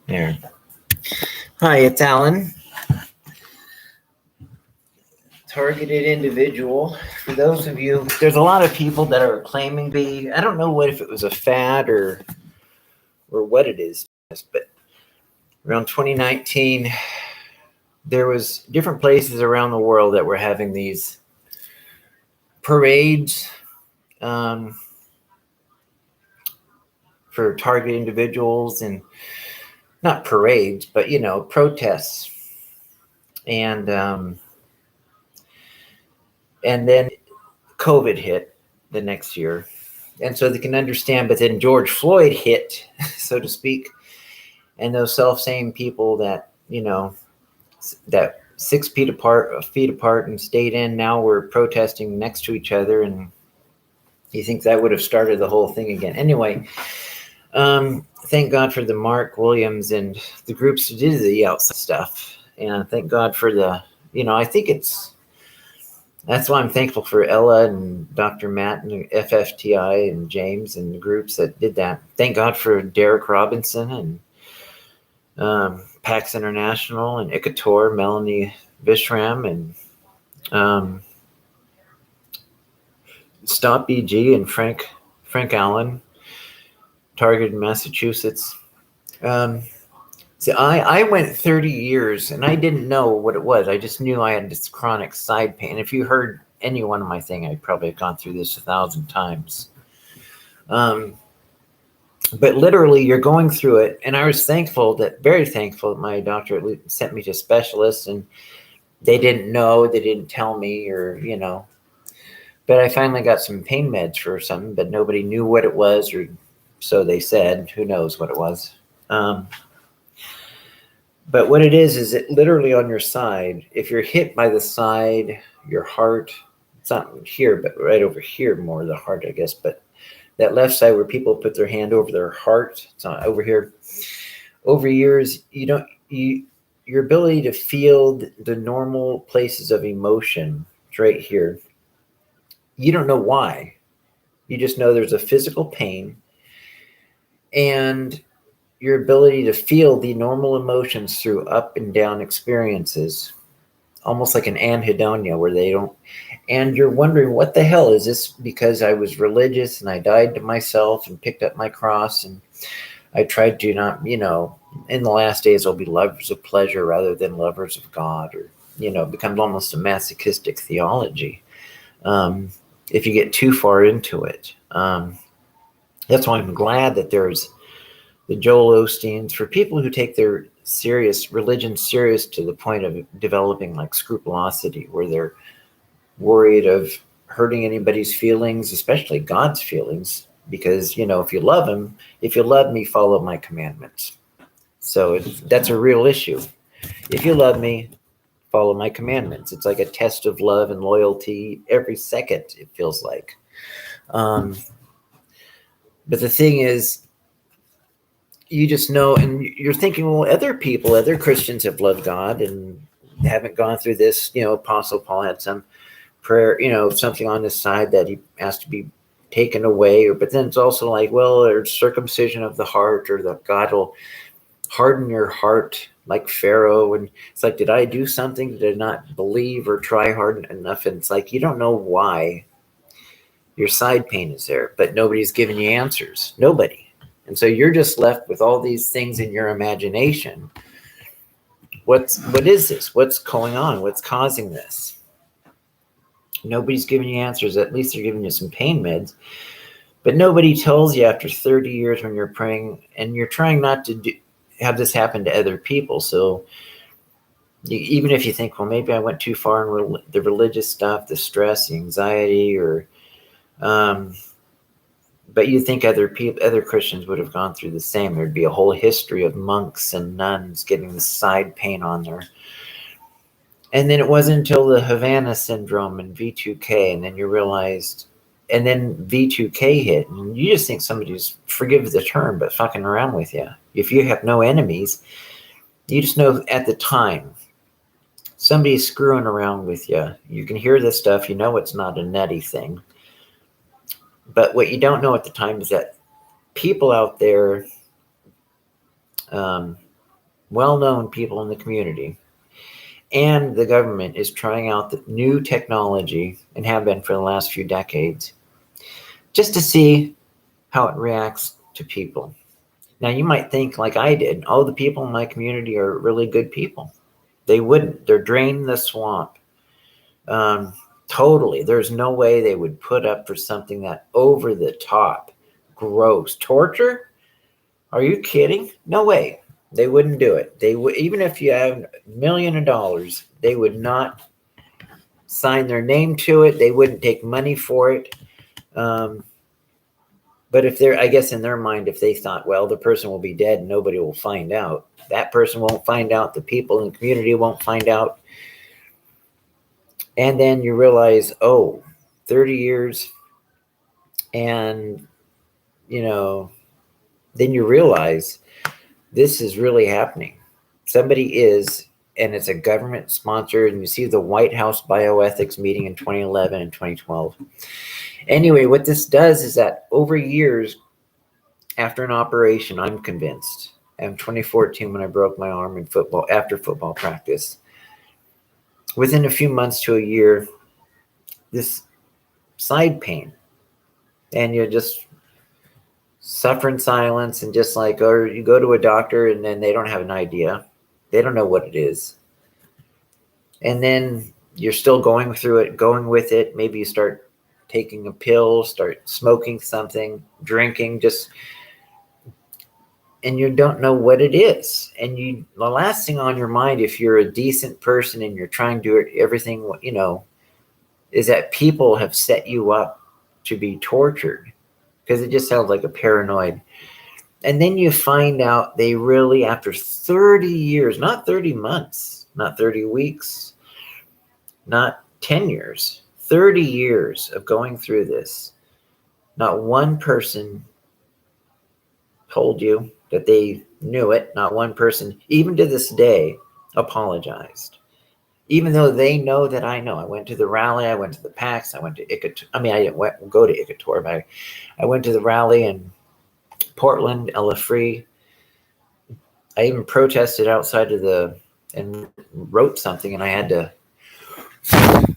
There. Hi, it's Alan. Targeted individual. For those of you, there's a lot of people that are claiming to be, I don't know if it was a fad or what it is, but around 2019, there was different places around the world that were having these parades for targeted individuals, and not parades, but protests. And then COVID hit the next year. And so they can understand, but then George Floyd hit, so to speak. And those self-same people that, that 6 feet apart and stayed in, now we're protesting next to each other. And you think that would have started the whole thing again. Anyway, thank God for the Mark Williams and the groups who did the outside stuff. And thank God for the, I think that's why I'm thankful for Ella and Dr. Matt and FFTI and James and the groups that did that. Thank God for Derek Robinson and PAX International and Ikator, Melanie Vishram and Stop BG and Frank Allen, Target in Massachusetts. See, I went 30 years and I didn't know what it was. I just knew I had this chronic side pain. If you heard any one of my thing, I probably have gone through this 1,000 times. But literally, you're going through it. And I was very thankful that my doctor sent me to specialists, and they didn't know, they didn't tell me, But I finally got some pain meds for something, but nobody knew what it was, or so they said. Who knows what it was? But what it is it literally on your side. If you're hit by the side, your heart, it's not here, but right over here, more the heart, I guess. But that left side where people put their hand over their heart, it's not over here. Over years, your ability to feel the normal places of emotion, it's right here. You don't know why. You just know there's a physical pain, and your ability to feel the normal emotions through up and down experiences, almost like an anhedonia where they don't, and you're wondering, what the hell is this? Because I was religious and I died to myself and picked up my cross, and I tried to not, in the last days I'll be lovers of pleasure rather than lovers of God, or, it becomes almost a masochistic theology. If you get too far into it. That's why I'm glad that there's the Joel Osteens, for people who take their religion serious to the point of developing like scrupulosity, where they're worried of hurting anybody's feelings, especially God's feelings, because, if you love me, follow my commandments. So that's a real issue. If you love me, follow my commandments. It's like a test of love and loyalty every second, it feels like. But the thing is, you just know, and you're thinking, well, other Christians have loved God and haven't gone through this. Apostle Paul had some prayer, something on his side that he asked to be taken away. But then it's also like, well, there's circumcision of the heart, or that God will harden your heart like Pharaoh. And it's like, did I do something? Did I not believe or try hard enough? And it's like, you don't know why your side pain is there, but nobody's giving you answers. Nobody. And so you're just left with all these things in your imagination. What is this? What's going on? What's causing this? Nobody's giving you answers. At least they're giving you some pain meds. But nobody tells you after 30 years when you're praying, and you're trying not to have this happen to other people. So even if you think, well, maybe I went too far in the religious stuff, the stress, the anxiety, or but you think other Christians would have gone through the same. There'd be a whole history of monks and nuns getting the side pain on there. And then it wasn't until the Havana syndrome and V2K, and then you realized, and then V2K hit, and you just think somebody's, forgive the term, but fucking around with you. If you have no enemies, you just know at the time somebody's screwing around with you. You can hear this stuff, it's not a nutty thing. But what you don't know at the time is that people out there well-known people in the community, and the government is trying out the new technology, and have been for the last few decades, just to see how it reacts to people. Now, you might think, like I did, oh, the people in my community are really good people. They wouldn't. They're draining the swamp. Totally. There's no way they would put up for something that over the top, gross. Torture? Are you kidding? No way. They wouldn't do it. They would, even if you have $1,000,000, they would not sign their name to it. They wouldn't take money for it. But if they're, I guess in their mind, if they thought, well, the person will be dead and nobody will find out, that person won't find out, the people in the community won't find out. And then you realize, oh, 30 years. And, then you realize this is really happening. Somebody is, and it's a government sponsor, and you see the White House bioethics meeting in 2011 and 2012. Anyway, what this does is that over years after an operation, I'm convinced, in 2014 when I broke my arm in football, after football practice, within a few months to a year, this side pain, and you're just suffer in silence, and just like, or you go to a doctor and then they don't have an idea. They don't know what it is. And then you're still going through it, going with it. Maybe you start taking a pill, start smoking something, drinking, and you don't know what it is. And the last thing on your mind, if you're a decent person and you're trying to do everything, is that people have set you up to be tortured, because it just sounds like a paranoid. And then you find out they really, after 30 years, not 30 months, not 30 weeks, not 10 years, 30 years of going through this, not one person told you that they knew it. Not one person, even to this day, apologized. Even though they know that I know. I went to the rally, I went to the PAX, I went to Icator. I mean, I didn't go to Icator, but I went to the rally in Portland, Ella Free. I even protested outside of and wrote something, and I had to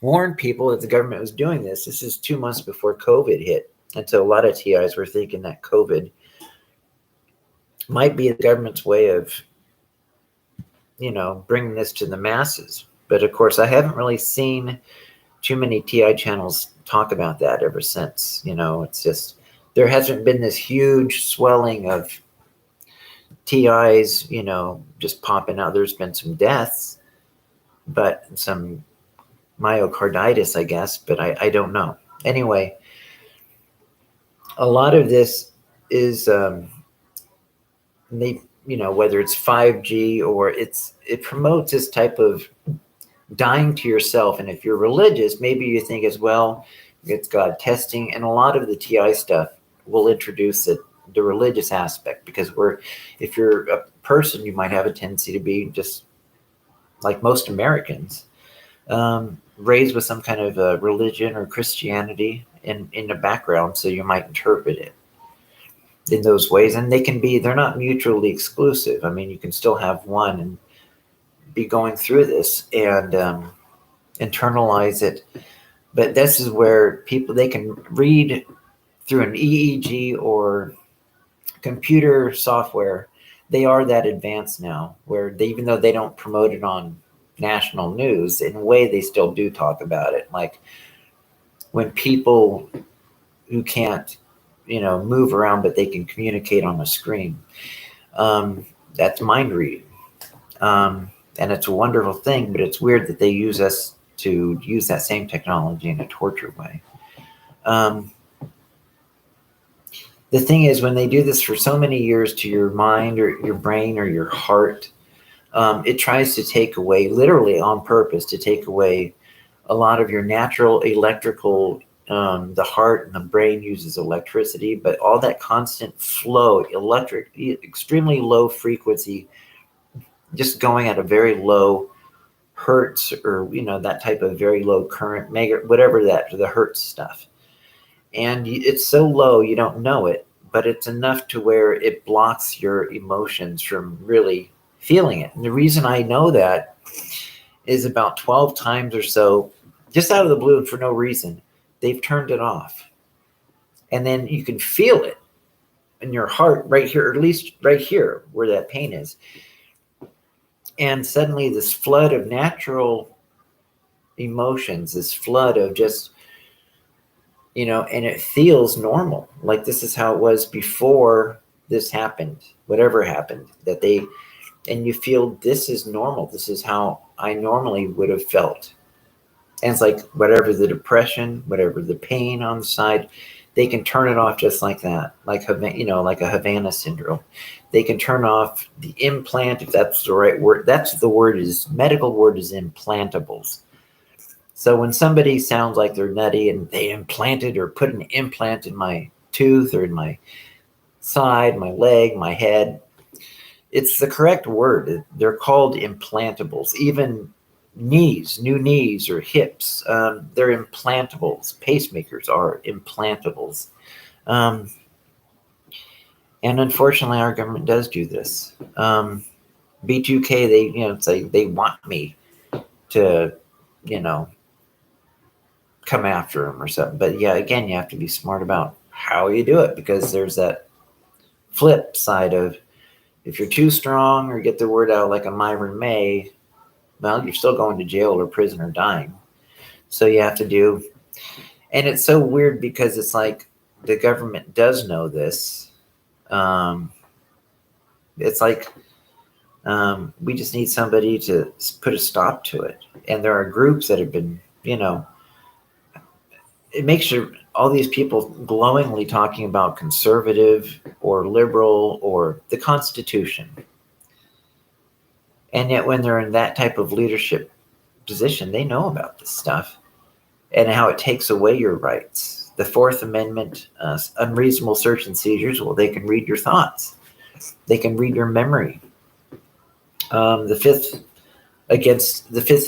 warn people that the government was doing this. This is 2 months before COVID hit. And so a lot of TIs were thinking that COVID might be the government's way of, bringing this to the masses. But of course, I haven't really seen too many TI channels talk about that ever since. It's just, there hasn't been this huge swelling of TIs, just popping out. There's been some deaths, but some myocarditis, I guess, but I don't know. Anyway, a lot of this is, whether it's 5G or it promotes this type of dying to yourself. And if you're religious, maybe you think as well, it's God testing. And a lot of the TI stuff will introduce the religious aspect, because if you're a person, you might have a tendency to be, just like most Americans, raised with some kind of religion or Christianity in the background. So you might interpret it in those ways, and they're not mutually exclusive. I mean, you can still have one and be going through this and internalize it. But this is where they can read through an EEG or computer software. They are that advanced now, where even though they don't promote it on national news, in a way they still do talk about it. Like when people who can't, move around, but they can communicate on a screen. That's mind reading. And it's a wonderful thing, but it's weird that they use us to use that same technology in a torture way. The thing is, when they do this for so many years to your mind or your brain or your heart, it tries to take away, literally on purpose, to take away a lot of your natural electrical. The heart and the brain uses electricity, but all that constant flow, extremely low frequency, just going at a very low hertz, or that type of very low current, whatever the hertz stuff. And it's so low you don't know it, but it's enough to where it blocks your emotions from really feeling it. And the reason I know that is about 12 times or so, just out of the blue and for no reason, they've turned it off. And then you can feel it in your heart right here, or at least right here where that pain is. And suddenly this flood of natural emotions, this flood of just, and it feels normal. Like this is how it was before this happened, whatever happened, and you feel this is normal. This is how I normally would have felt. And it's like whatever the depression, whatever the pain on the side, they can turn it off just like that, like like a Havana syndrome. They can turn off the implant, if that's the right word. That's the word is medical word is implantables. So when somebody sounds like they're nutty and they implanted or put an implant in my tooth or in my side, my leg, my head, it's the correct word. They're called implantables. Even new knees or hips, they're implantables. Pacemakers are implantables. And unfortunately, our government does do this. B2K, it's like they want me to, come after them or something. But yeah, again, you have to be smart about how you do it, because there's that flip side of if you're too strong or get the word out like a Myron May, well, you're still going to jail or prison or dying. So you have to do, and it's so weird because it's like the government does know this. It's like we just need somebody to put a stop to it. And there are groups that have been, it makes you, all these people glowingly talking about conservative or liberal or the Constitution. And yet when they're in that type of leadership position, they know about this stuff and how it takes away your rights. The Fourth Amendment, unreasonable search and seizures, well, they can read your thoughts. They can read your memory. The Fifth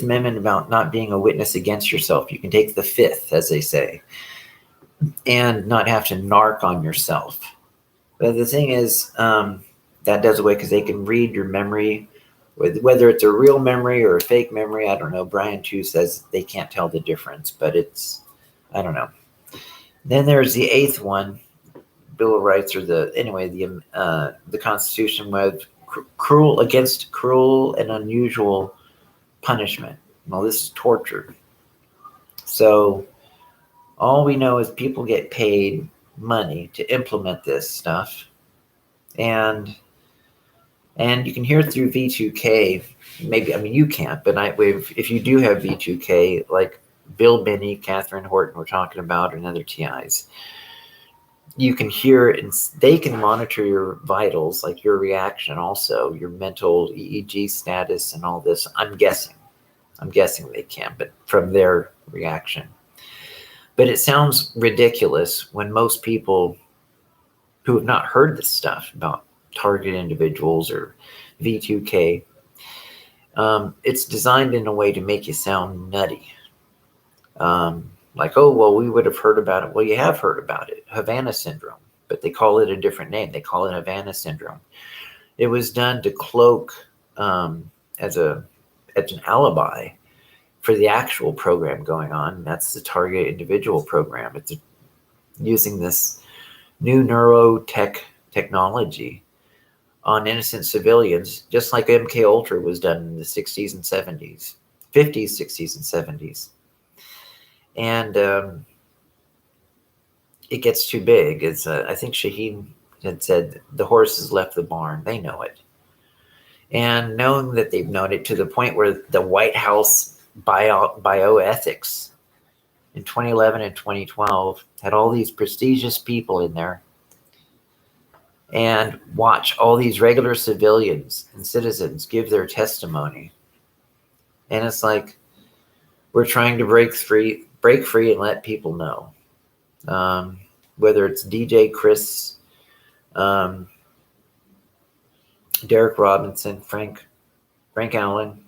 Amendment about not being a witness against yourself. You can take the fifth, as they say, and not have to narc on yourself. But the thing is, that does away because they can read your memory, whether it's a real memory or a fake memory. I don't know. Brian Chu says they can't tell the difference, but I don't know. Then there's the eighth one, Bill of Rights, or the Constitution with cruel and unusual punishment. Well, this is torture. So all we know is people get paid money to implement this stuff, and you can hear it through V2K. Maybe, you can't, but if you do have V2K, like Bill Binney, Catherine Horton we're talking about, and other TIs, you can hear it, and they can monitor your vitals, like your reaction, also your mental EEG status and all this. I'm guessing they can, but from their reaction. But it sounds ridiculous when most people who have not heard this stuff about target individuals or V2K, it's designed in a way to make you sound nutty. Like, oh, well, we would have heard about it. Well, you have heard about it, Havana syndrome, but they call it a different name. They call it Havana syndrome. It was done to cloak as an alibi for the actual program going on. That's the target individual program. It's using this new technology on innocent civilians, just like MK Ultra was done in the 60s and 70s, 50s, 60s, and 70s. And it gets too big. I think Shaheen had said the horse has left the barn. They know it. And knowing that they've known it to the point where the White House bioethics in 2011 and 2012 had all these prestigious people in there and watch all these regular civilians and citizens give their testimony. And it's like, we're trying to break free and let people know. Whether it's DJ Chris, Derek Robinson, Frank Allen,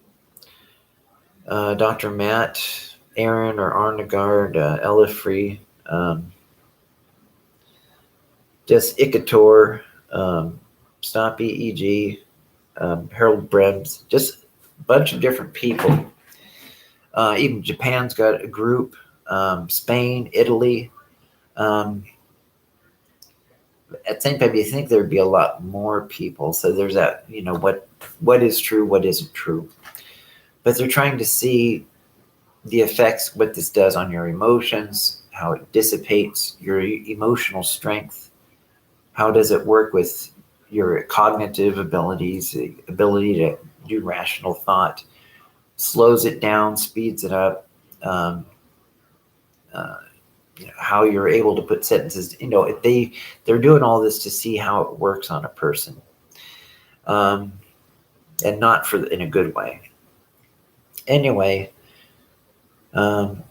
Dr. Matt, Aaron or Arnegard, Ella Free, just Ikator, Stop EEG, Harold Brems, just a bunch of different people. Even Japan's got a group, Spain, Italy. At the same time, you think there'd be a lot more people. So there's that, what is true, what isn't true. But they're trying to see the effects, what this does on your emotions, how it dissipates your emotional strength. How does it work with your cognitive abilities, the ability to do rational thought, slows it down, speeds it up, how you're able to put sentences, they're doing all this to see how it works on a person, and not in a good way. Anyway,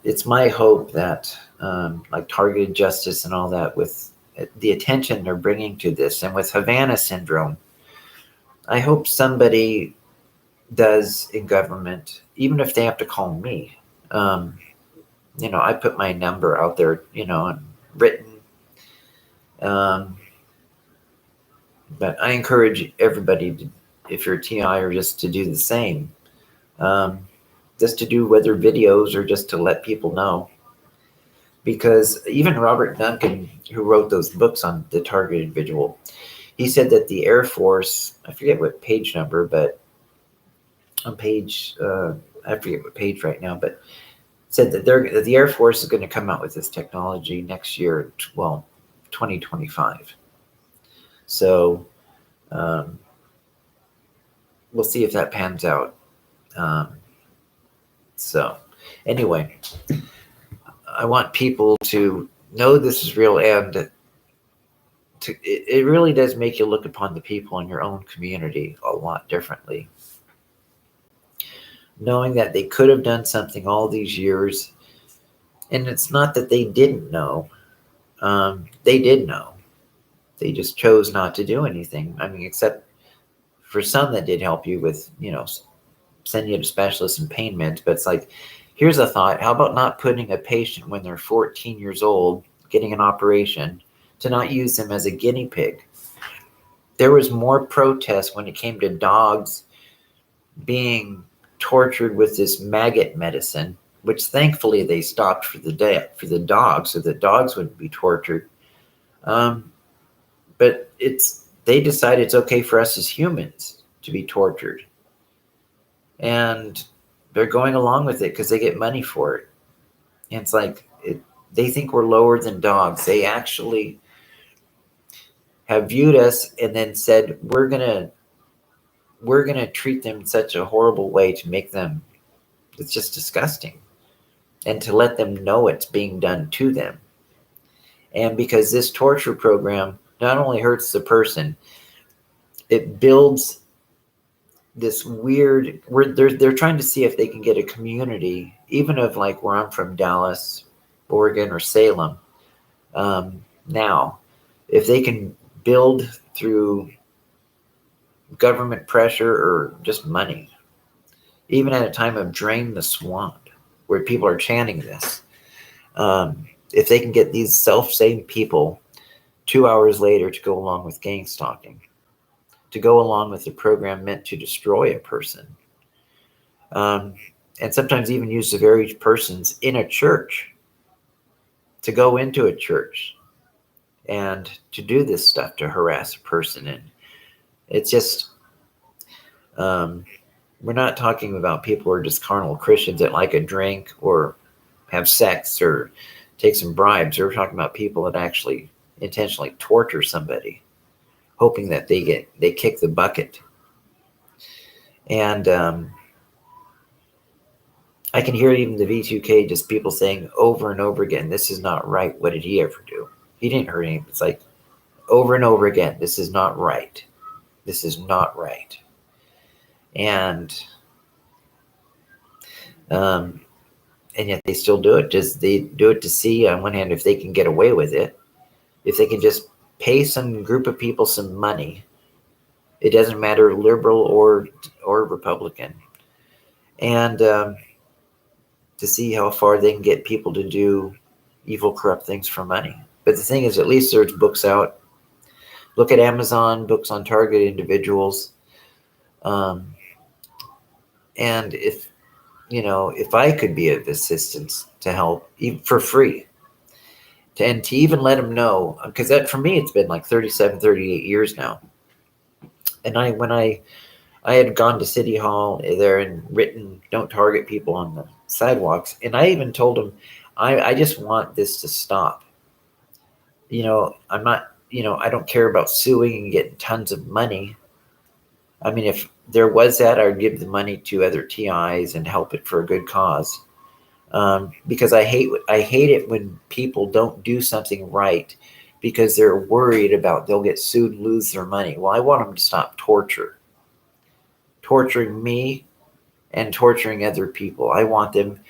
it's my hope that like targeted justice and all that, with the attention they're bringing to this, and with Havana syndrome, I hope somebody does in government, even if they have to call me. I put my number out there, and written. But I encourage everybody to, if you're a TI, or just to do the same. Just to do whether videos or just to let people know. Because even Robert Duncan, who wrote those books on the target individual, he said that the Air Force, I forget what page number, but on page, I forget what page right now, but said that the Air Force is going to come out with this technology next year, 2025. So we'll see if that pans out. So anyway, I want people to know this is real, and it really does make you look upon the people in your own community a lot differently. Knowing that they could have done something all these years, and it's not that they didn't know. They did know. They just chose not to do anything. I mean, except for some that did help you with, send you to specialists and pain meds. But it's like, here's a thought. How about not putting a patient when they're 14 years old, getting an operation, to not use them as a guinea pig? There was more protest when it came to dogs being tortured with this maggot medicine, which thankfully they stopped for the dogs, so that dogs wouldn't be tortured. But they decided it's okay for us as humans to be tortured. And they're going along with it because they get money for it. And it's like, they think we're lower than dogs. They actually have viewed us and then said, we're gonna treat them in such a horrible way to make them, it's just disgusting. And to let them know it's being done to them. And because this torture program not only hurts the person, it builds this weird, they're trying to see if they can get a community, even of like where I'm from, Dallas, Oregon, or Salem. Now, if they can build through government pressure or just money, even at a time of drain the swamp, where people are chanting this, if they can get these self-same people 2 hours later to go along with gang stalking, to go along with the program meant to destroy a person, and sometimes even use the very persons in a church to go into a church and to do this stuff, to harass a person. And it's just, we're not talking about people who are just carnal Christians that like a drink or have sex or take some bribes. We're talking about people that actually intentionally torture somebody, hoping that they kick the bucket. And I can hear even the V2K, just people saying over and over again, this is not right. What did he ever do? He didn't hurt anything. It's like over and over again, this is not right. This is not right. And yet they still do it. They do it to see, on one hand, if they can get away with it. If they can just pay some group of people some money, it doesn't matter liberal or Republican, and to see how far they can get people to do evil, corrupt things for money. But the thing is, at least there's books out. Look at Amazon, books on targeted individuals. And if I could be of assistance to help, even for free, and to even let them know, because that for me, it's been like 37, 38 years now. And when I had gone to City Hall there and written, "Don't target people on the sidewalks," and I even told them, I just want this to stop. I'm not, I don't care about suing and getting tons of money. I mean, if there was that, I would give the money to other TIs and help it for a good cause. Because I hate it when people don't do something right because they're worried about they'll get sued and lose their money. Well, I want them to stop torturing me and torturing other people. I want them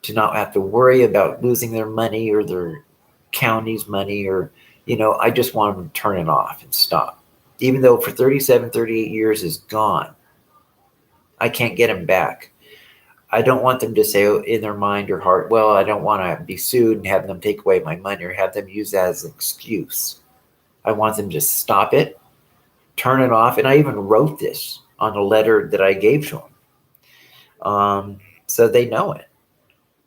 to not have to worry about losing their money or their county's money, or I just want them to turn it off and stop. Even though for 37, 38 years is gone, I can't get them back. I don't want them to say in their mind or heart, well, I don't want to be sued and have them take away my money or have them use that as an excuse. I want them to stop it, turn it off. And I even wrote this on a letter that I gave to them. So they know it.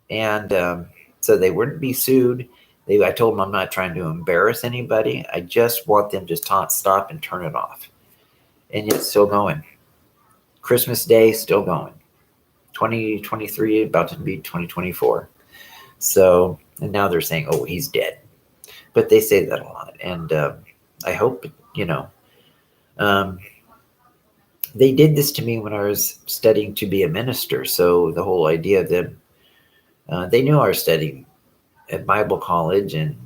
And so they wouldn't be sued. I told them I'm not trying to embarrass anybody. I just want them to stop and turn it off. And it's still going. Christmas Day, still going. 2023, about to be 2024. So, and now they're saying, oh, he's dead. But they say that a lot. And I hope, they did this to me when I was studying to be a minister. So the whole idea of them, they knew I was studying at Bible college and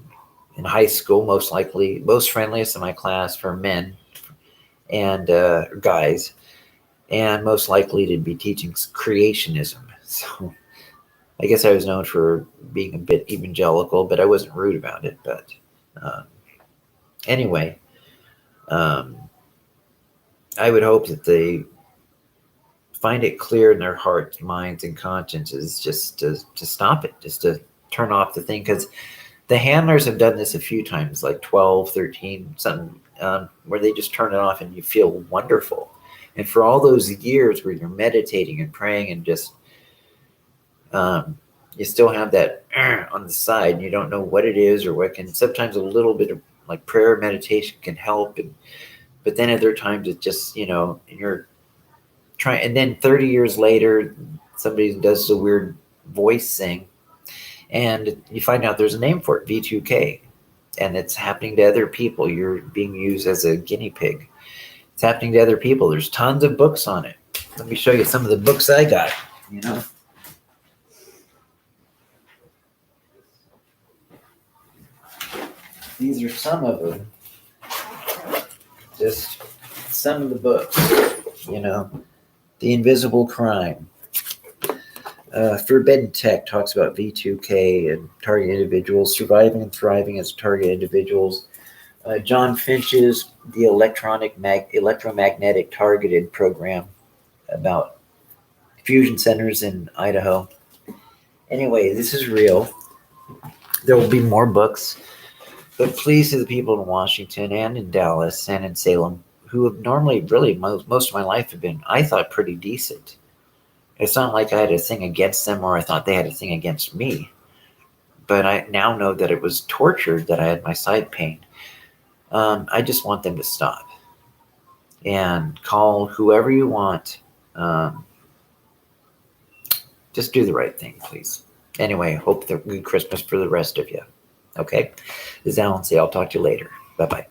in high school, most friendliest in my class for men and guys, and most likely to be teaching creationism. So I guess I was known for being a bit evangelical, but I wasn't rude about it. But anyway, I would hope that they find it clear in their hearts, minds, and consciences just to stop it, just to turn off the thing. Because the handlers have done this a few times, like 12, 13, something, where they just turn it off and you feel wonderful. And for all those years where you're meditating and praying and just, you still have that on the side and you don't know what it is or what can, sometimes a little bit of like prayer meditation can help. But then other times it's just, you're trying, and then 30 years later, somebody does a weird voice thing and you find out there's a name for it, V2K, and it's happening to other people. You're being used as a guinea pig. It's happening to other people. There's tons of books on it. Let me show you some of the books I got, These are some of them. Just some of the books, The Invisible Crime. Forbidden Tech talks about V2K and target individuals, surviving and thriving as target individuals. John Finch's The Electromagnetic Targeted Program about fusion centers in Idaho. Anyway, this is real. There will be more books. But please, to the people in Washington and in Dallas and in Salem, who have normally really most of my life have been, I thought, pretty decent. It's not like I had a thing against them or I thought they had a thing against me. But I now know that it was torture, that I had my side pain. I just want them to stop. And call whoever you want. Just do the right thing, please. Anyway, hope that good Christmas for the rest of you. Okay? This is Alan C. I'll talk to you later. Bye-bye.